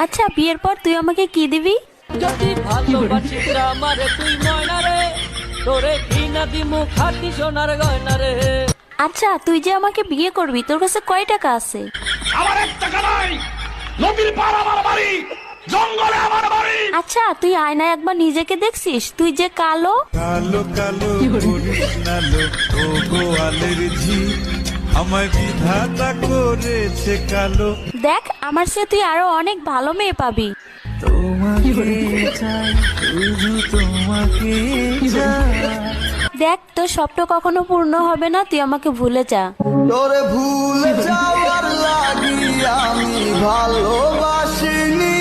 আচ্ছা বিয়ের পর তুই আমাকে কি দিবি? যদি ভালোবাসিস আমারে তুই ময়না রে, তোরে কি না দিমু খাটি সোনার গয়না রে। আচ্ছা তুই যে আমাকে বিয়ে করবি তোর কাছে কয় টাকা আছে? আমার 1 টাকা নাই। নদীর পার আমার বাড়ি, জঙ্গলে আমার বাড়ি। আচ্ছা তুই আয়নায় একবার নিজেকে দেখছিস? তুই যে কালো। কালো কালো করিস না লো, ও গোয়ালের ঝি আমায় বিধাতা করেছে কালো। দেখ আমার চেয়ে তুই আরো অনেক ভালো মেয়ে পাবি। তোমাকে চাই, শুধু তোমাকে চাই। দেখ তোর স্বপ্ন কখনো পূর্ণ হবে না, তুই আমাকে ভুলে যা। তোরে ভুলে যাওয়ার লাগি আমি ভালোবাসিনি।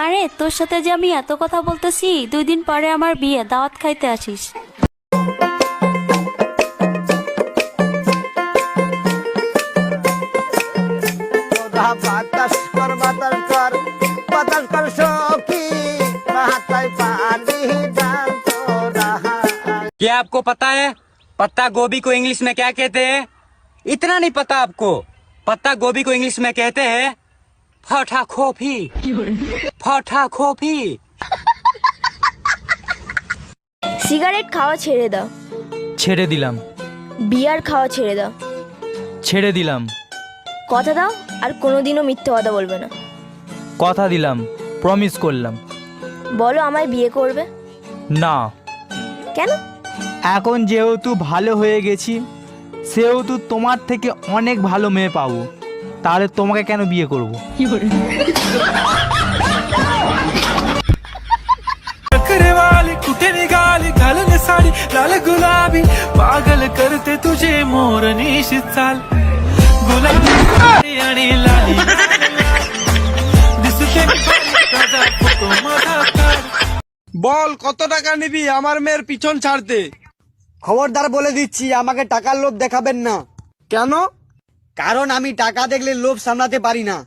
আরে তোর সাথে যে আমি এত কথা বলতেছি, 2 দিন পরে আমার বিয়ে, দাওয়াত খাইতে আসিস। বাতাস কর বাতাস কর বাতাস কর সখী, মাথায় পানি ডাল তোরা। क्या आपको पता है पत्ता गोभी को इंग्लिश में क्या कहते हैं? इतना नहीं पता आपको? पत्ता गोभी को इंग्लिश में कहते हैं फटा खोफी। फटा खोफी। সিগারেট খাওয়া ছেড়ে দাও, ছেড়ে দিলাম। বিয়ার খাওয়া ছেড়ে দাও। ছেড়ে দিলাম। কথা দাও আর কোনোদিনও মিথ্যে কথা বলবে না। কথা দিলাম, প্রমিস করলাম। বলো আমায় বিয়ে করবে? না, কেন? এখন যেহেতু ভালো হয়ে গেছি, সেহেতু তোমার থেকে অনেক ভালো মেয়ে পাবো, তাহলে তোমাকে কেন বিয়ে করব? वाली कुठे निघाली घालून साडी लाल गुलाबी, पागल करते तुझे मोरनीशी चाल, गुलाबी आणि लाली दिसते ताजा फोटो माझा काढ। বল কত টাকা নিবি আমার মেয়ের পিছন ছাড়তে? খবরদার বলে দিচ্ছি, আমাকে টাকার লোভ দেখাবেন না। কেন? কারণ আমি টাকা দেখলে লোভ সামলাতে পারি না।